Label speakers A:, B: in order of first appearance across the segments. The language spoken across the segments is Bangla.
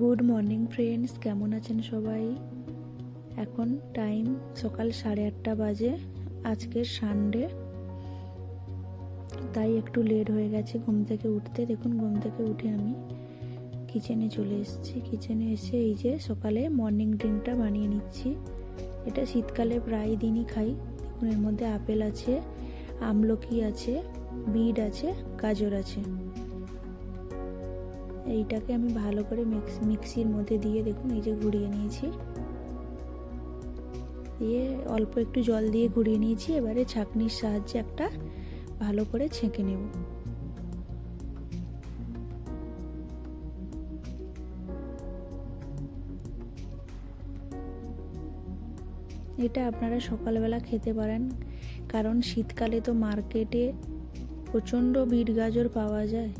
A: গুড মর্নিং ফ্রেন্ডস, কেমন আছেন সবাই? এখন টাইম সকাল 8:30 বাজে। আজকের সানডে, তাই একটু লেট হয়ে গেছে ঘুম থেকে উঠতে। দেখুন, ঘুম থেকে উঠে আমি কিচেনে চলে এসেছি। কিচেনে এসে এই যে সকালে মর্নিং ড্রিঙ্কটা বানিয়ে নিচ্ছি। এটা শীতকালে প্রায় দিনই খাই। দেখুন, এর মধ্যে আপেল আছে, আমলকি আছে, বিট আছে, গাজর আছে। এইটাকে আমি ভালো করে মিক্সির মধ্যে দিয়ে দেখুন এই যে ঘুরিয়ে নিয়েছি। দিয়ে অল্প একটু জল দিয়ে ঘুরিয়ে নিয়েছি। এবারে ছাঁকনির সাহায্যে একটা ভালো করে ছেঁকে নেব। এটা আপনারা সকালবেলা খেতে পারেন, কারণ শীতকালে তো মার্কেটে প্রচণ্ড বিট গাজর পাওয়া যায়।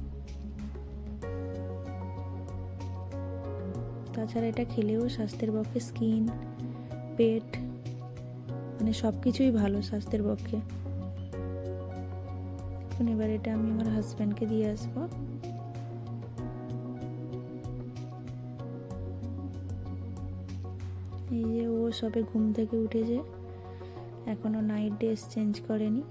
A: তাছাড়া এটা খেলেও স্বাস্থ্যের পক্ষে স্কিন, পেট, মানে সব কিছুই ভালো স্বাস্থ্যের পক্ষে। এখন এবার এটা আমি আমার হাজব্যান্ডকে দিয়ে আসবো। এই যে ও সবে ঘুম থেকে উঠেছে, এখনো নাইট ড্রেস চেঞ্জ করেনি।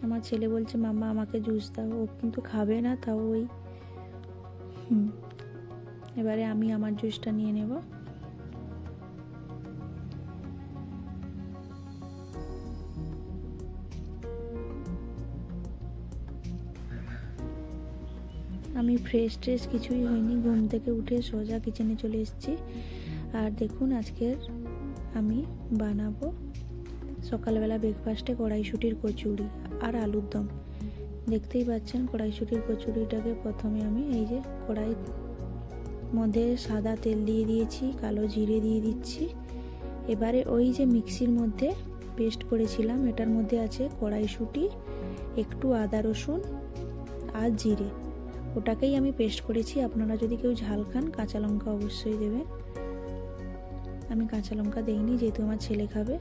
A: আমার ছেলে বলছে মাম্মা আমাকে জুস দাও, ও কিন্তু খাবে না, তাও ওই এবারে আমি আমার জুসটা নিয়ে নেব। আমি ফ্রেশ ট্রেশ কিছুই হয়নি, ঘুম থেকে উঠে সোজা কিচেনে চলে এসেছি। আর দেখুন, আজকের আমি বানাবো সকালবেলা ব্রেকফাস্টে কড়াইশুঁটির কচুরি আর আলুর দম। দেখতেই পাচ্ছেন কড়াইশুঁটির কচুরিটাকে প্রথমে আমি এই যে কড়াই মধ্যে সাদা তেল দিয়ে দিয়েছি, কালো জিরে দিয়ে দিচ্ছি। এবারে ওই যে মিক্সির মধ্যে পেস্ট করেছিলাম, এটার মধ্যে আছে কড়াইশুঁটি, একটু আদা রসুন আর জিরে, ওটাকেই আমি পেস্ট করেছি। আপনারা যদি কেউ ঝাল খান কাঁচা লঙ্কা অবশ্যই দেবেন। আমি কাঁচা লঙ্কা দেইনি, যেহেতু আমার ছেলে খাবে।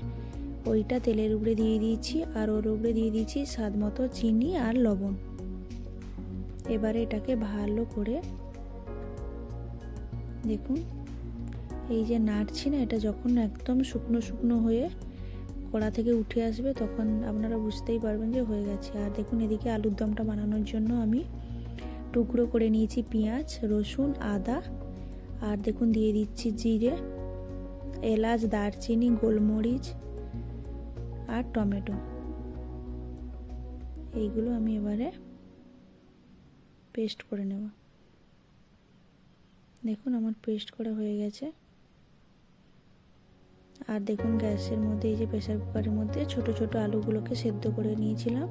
A: ওইটা তেলের উপরে দিয়ে দিয়েছি, আর ওর উপরে দিয়ে দিয়েছি স্বাদ মতো চিনি আর লবণ। এবারে এটাকে ভালো করে দেখুন, এই যে নাড়ছি না, এটা যখন একদম শুকনো শুকনো হয়ে কড়া থেকে উঠে আসবে তখন আপনারা বুঝতেই পারবেন যে হয়ে গেছে। আর দেখুন, এদিকে আলুর দমটা বানানোর জন্য আমি টুকরো করে নিয়েছি পেঁয়াজ, রসুন, আদা, আর দেখুন দিয়ে দিচ্ছি জিরে, এলাচ, দারচিনি, গোলমরিচ আর টমেটো। এইগুলো আমি এবারে পেস্ট করে নেব। দেখুন আমার পেস্ট করা হয়ে গেছে। আর দেখুন গ্যাসের মধ্যে এই যে প্রেসার কুকারের মধ্যে ছোট ছোট আলুগুলোকে সেদ্ধ করে নিয়েছিলাম।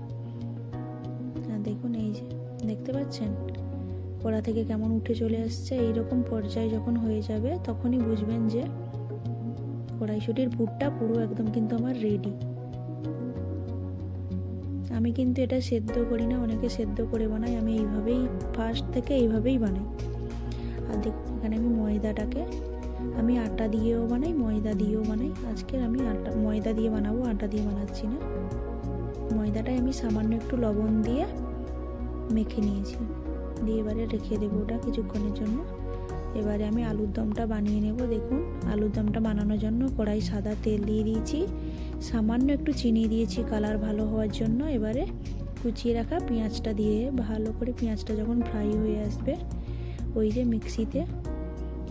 A: আর দেখুন এই যে দেখতে পাচ্ছেন কড়া থেকে কেমন উঠে চলে আসছে। এইরকম পর্যায়ে যখন হয়ে যাবে তখনই বুঝবেন যে কড়াইশুঁটির পুরটা পুরো একদম কিন্তু আমার রেডি। আমি কিন্তু এটা সেদ্ধ করি না, অনেকে সেদ্ধ করে বানায়, আমি এইভাবেই ফার্স্ট থেকে এইভাবেই বানাই। আর দেখুন এখানে আমি ময়দাটাকে, আমি আটা দিয়েও বানাই, ময়দা দিয়েও বানাই। আজকের আমি ময়দা দিয়ে বানাবো, আটা দিয়ে বানাচ্ছি না। ময়দাটাই আমি সামান্য একটু লবণ দিয়ে মেখে নিয়েছি, দিয়ে এবারে রেখে দেবো ওটা কিছুক্ষণের জন্য। এবারে আমি আলুর দমটা বানিয়ে নেব। দেখুন আলুর দমটা বানানোর জন্য কড়াই সাদা তেল দিয়ে দিয়েছি, সামান্য একটু চিনি দিয়েছি কালার ভালো হওয়ার জন্য। এবারে কুচিয়ে রাখা পেঁয়াজটা দিয়ে ভালো করে, পেঁয়াজটা যখন ফ্রাই হয়ে আসবে, ওই যে মিক্সিতে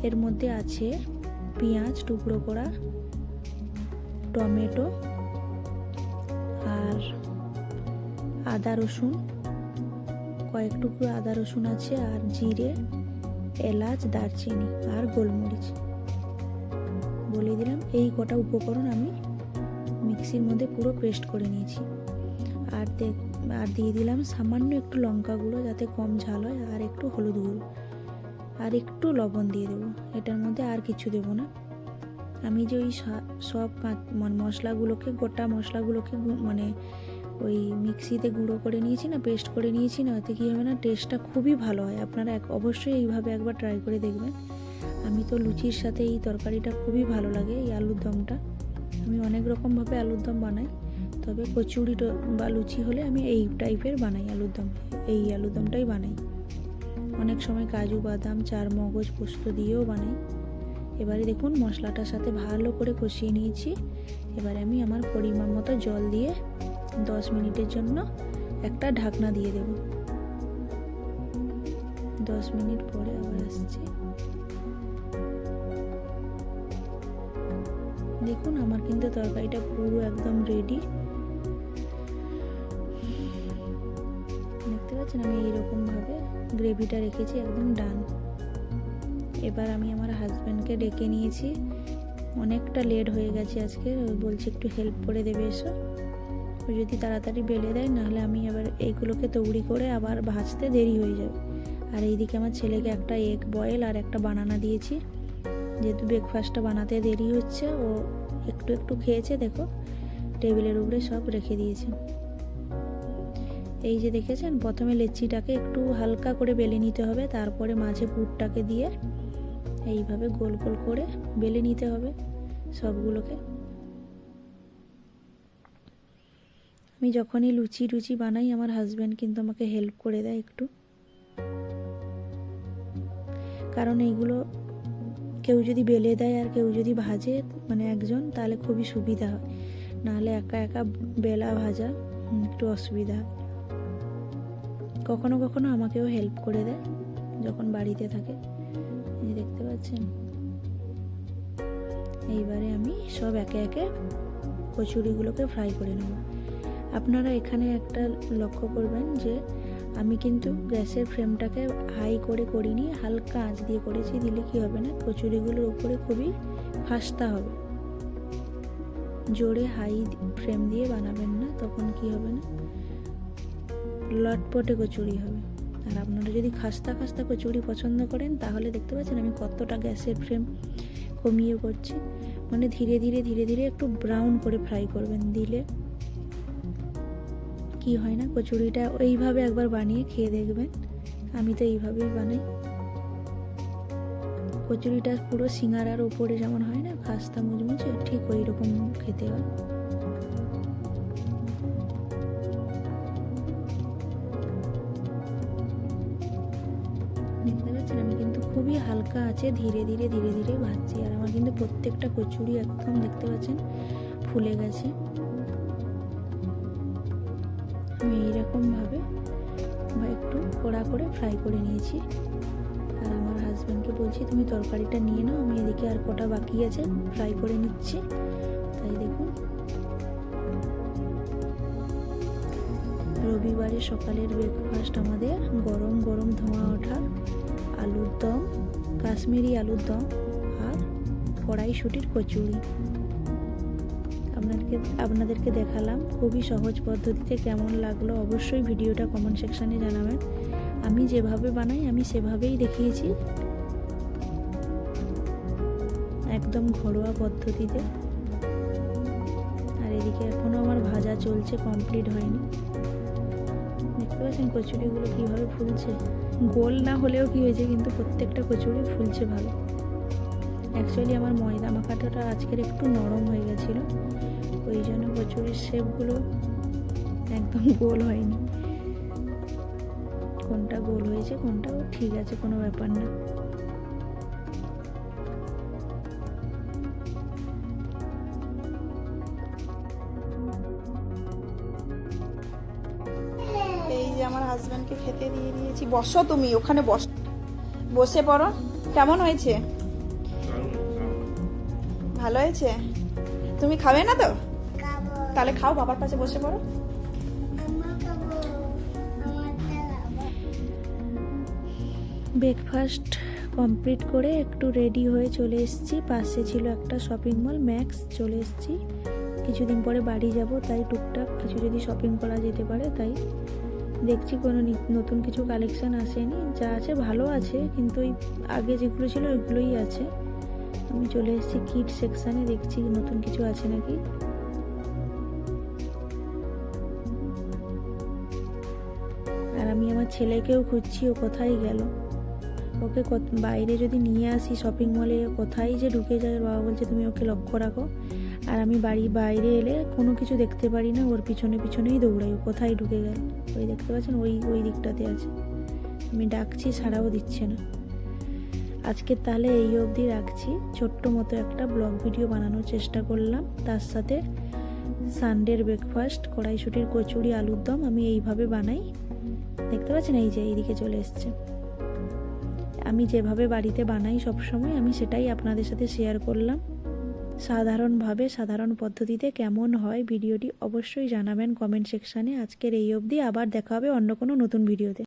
A: এর মধ্যে আছে পেঁয়াজ টুকরো করা, টমেটো আর আদা রসুন, কয়েক টুকরো আদা রসুন আছে, আর জিরে, এলাচ, দারচিনি আর গোলমরিচ বলে দিলাম। এই কটা উপকরণ আমি মিক্সির মধ্যে পুরো পেস্ট করে নিয়েছি। আর দিয়ে দিলাম সামান্য একটু লঙ্কা গুঁড়ো যাতে কম ঝাল হয়, আর একটু হলুদ গুঁড়ো, আর একটু লবণ দিয়ে দেবো। এটার মধ্যে আর কিছু দেবো না। আমি যে ওই সব মশলাগুলোকে, গোটা মশলাগুলোকে মানে ওই মিক্সিতে গুঁড়ো করে নিয়েছি না, পেস্ট করে নিয়েছি না, ওতে কী হবে না, টেস্টটা খুবই ভালো হয়। আপনারা অবশ্যই এইভাবে একবার ট্রাই করে দেখবেন। আমি তো লুচির সাথে এই তরকারিটা খুবই ভালো লাগে, এই আলুর দমটা। আমি অনেক রকমভাবে আলুর দম বানাই, তবে কচুরি বা লুচি হলে আমি এই টাইপের বানাই আলুর দম, এই আলুর দমটাই বানাই। অনেক সময় কাজু বাদাম চারমগজ পোস্ত দিয়েও বানাই। এবারে দেখুন মশলাটার সাথে ভালো করে কষিয়ে নিয়েছি। এবারে আমি আমার পরিমাণ মতো জল দিয়ে 10 মিনিটের জন্য একটা ঢাকনা দিয়ে দেব। 10 মিনিট পরে আবার আসছি। দেখুন আমার কিন্তু তরকারিটা পুরো একদম রেডি। দেখতে পাচ্ছেন আমি এইরকম ভাবে গ্রেভিটা রেখেছি, একদম ডান। এবার আমি আমার হাজব্যান্ডকে ডেকে নিয়েছি, অনেকটা লেট হয়ে গেছে আজকে। বলছি একটু হেল্প করে দেবে এসো। ও যদি তাড়াতাড়ি বেলে দেয়, নাহলে আমি আবার এইগুলোকে তৈরি করে আবার ভাজতে দেরি হয়ে যাবে। আর এইদিকে আমার ছেলেকে একটা এগ বয়েল আর একটা বানানা দিয়েছি, যেহেতু ব্রেকফাস্টটা বানাতে দেরি হচ্ছে। ও একটু একটু খেয়েছে, দেখো টেবিলের উপরে সব রেখে দিয়েছে। এই যে দেখেছেন, প্রথমে লেচিটাকে একটু হালকা করে বেলে নিতে হবে, তারপরে মাঝে পুরটাকে দিয়ে এইভাবে গোল গোল করে বেলে নিতে হবে সবগুলোকে। আমি যখনই লুচি বানাই, আমার হাজব্যান্ড কিন্তু আমাকে হেল্প করে দেয় একটু, কারণ এইগুলো কেউ যদি বেলে দেয় আর কেউ যদি ভাজে, মানে একজন, তাহলে খুবই সুবিধা হয়। নাহলে একা একা বেলা ভাজা একটু অসুবিধা হয়। কখনো কখনো আমাকেও হেল্প করে দেয় যখন বাড়িতে থাকে। এই দেখতে পাচ্ছেন, এইবারে আমি সব একে একে কচুরিগুলোকে ফ্রাই করে নেব। আপনারা এখানে একটা লক্ষ্য করবেন যে আমি কিন্তু গ্যাসের ফ্লেমটাকে হাই করে করিনি, হালকা আঁচ দিয়ে করেছি। দিলে কি হবে না, কচুরিগুলোর উপরে খুবই খাস্তা হবে। জোরে হাই ফ্লেম দিয়ে বানাবেন না, তখন কি হবে না, লটপটে কচুরি হবে। আর আপনারা যদি খাস্তা খাস্তা কচুরি পছন্দ করেন, তাহলে দেখতে পাচ্ছেন আমি কতটা গ্যাসের ফ্লেম কমিয়ে করছি। মানে ধীরে ধীরে একটু ব্রাউন করে ফ্রাই করবেন। দিলে কি হয় না, কচুরিটা এইভাবে একবার বানিয়ে খেয়ে দেখবেন। আমি তো এইভাবেই বানাই। কচুরিটা পুরো সিঙ্গারার উপরে যেমন হয় না খাস্তা মুচমুচে, ঠিক ওই রকম খেতে হয়। দেখতে পাচ্ছেন আমি কিন্তু খুবই হালকা আছে, ধীরে ধীরে ভাজছি। আর আমার কিন্তু প্রত্যেকটা কচুরি একদম দেখতে পাচ্ছেন ফুলে গেছে। আমি এইরকমভাবে একটু কড়া করে ফ্রাই করে নিয়েছি। আর আমার হাজব্যান্ডকে বলছি তুমি তরকারিটা নিয়ে নাও, আমি এদিকে আর কটা বাকি আছে ফ্রাই করে নিচ্ছি। তাই দেখুন, রবিবারে সকালের ব্রেকফাস্ট আমাদের গরম গরম ধোঁয়া ওঠা আলুর দম, কাশ্মীরি আলুর দম আর কড়াইশুঁটির কচুরি। আপনাদেরকে দেখালাম খুবই সহজ পদ্ধতিতে। কেমন লাগলো অবশ্যই ভিডিওটা কমেন্ট সেকশানে জানাবেন। আমি যেভাবে বানাই আমি সেভাবেই দেখিয়েছি, একদম ঘরোয়া পদ্ধতিতে। আর এদিকে এখনো আমার ভাজা চলছে, কমপ্লিট হয়নি। দেখতে পাচ্ছেন কচুরিগুলো কিভাবে ফুলছে। গোল না হলেও কি হয়েছে, কিন্তু প্রত্যেকটা কচুরি ফুলছে ভালো। অ্যাকচুয়ালি আমার ময়দা মাখাটা আজকের একটু নরম হয়ে গেছিলো, ওই জন্য কচুরির শেপগুলো একদম গোল হয়নি। কোনটা গোল হয়েছে কোনটাও ঠিক আছে, কোনো ব্যাপার না।
B: এই যে আমার হাজব্যান্ডকে খেতে দিয়ে দিয়েছি। বসো তুমি ওখানে, বসে পড়ো। কেমন হয়েছে? ভালো হয়েছে? তুমি খাবে না তো? তাহলে খাও, বাবার পাশে বসে পড়ো।
A: ব্রেকফাস্ট কমপ্লিট করে একটু রেডি হয়ে চলে এসেছি। পাশে ছিল একটা শপিং মল ম্যাক্স, চলে এসেছি। কিছুদিন পরে বাড়ি যাব, তাই টুকটাক কিছু যদি শপিং করা যেতে পারে তাই দেখছি। কোনো নতুন কিছু কালেকশান আসেনি, যা আছে ভালো আছে, কিন্তু ওই আগে যেগুলো ছিল ওইগুলোই আছে। আমি চলে এসেছি কিড সেকশানে, দেখছি নতুন কিছু আছে নাকি। আর আমি আমার ছেলেকেও খুঁজছি, ও কোথায় গেল। ওকে বাইরে যদি নিয়ে আসি শপিং মলে, কোথায় যে ঢুকে যায়, বাবা বলছে তুমি ওকে লক্ষ্য রাখো। আর আমি বাইরে এলে কোনো কিছু দেখতে পারি না, ওর পিছনেই দৌড়াই, ও কোথায় ঢুকে গেল। ওই দেখতে পাচ্ছেন ওই দিকটাতে আছে, আমি ডাকছি, সাড়াও দিচ্ছে না। আজকে তাহলে এই অবধি রাখছি। ছোট্ট মতো একটা ব্লগ ভিডিও বানানোর চেষ্টা করলাম, তার সাথে সানডের ব্রেকফাস্ট কড়াইশুঁটির কচুরি আলুর দম আমি এইভাবে বানাই। দেখতে পাচ্ছেন, এই যে এইদিকে চলে এসছে। আমি যেভাবে বাড়িতে বানাই সব সময়, আমি সেটাই আপনাদের সাথে শেয়ার করলাম। সাধারণভাবে, সাধারণ পদ্ধতিতে কেমন হয় ভিডিওটি অবশ্যই জানাবেন কমেন্ট সেকশানে। আজকের এই অবধি, আবার দেখা হবে অন্য কোনো নতুন ভিডিওতে।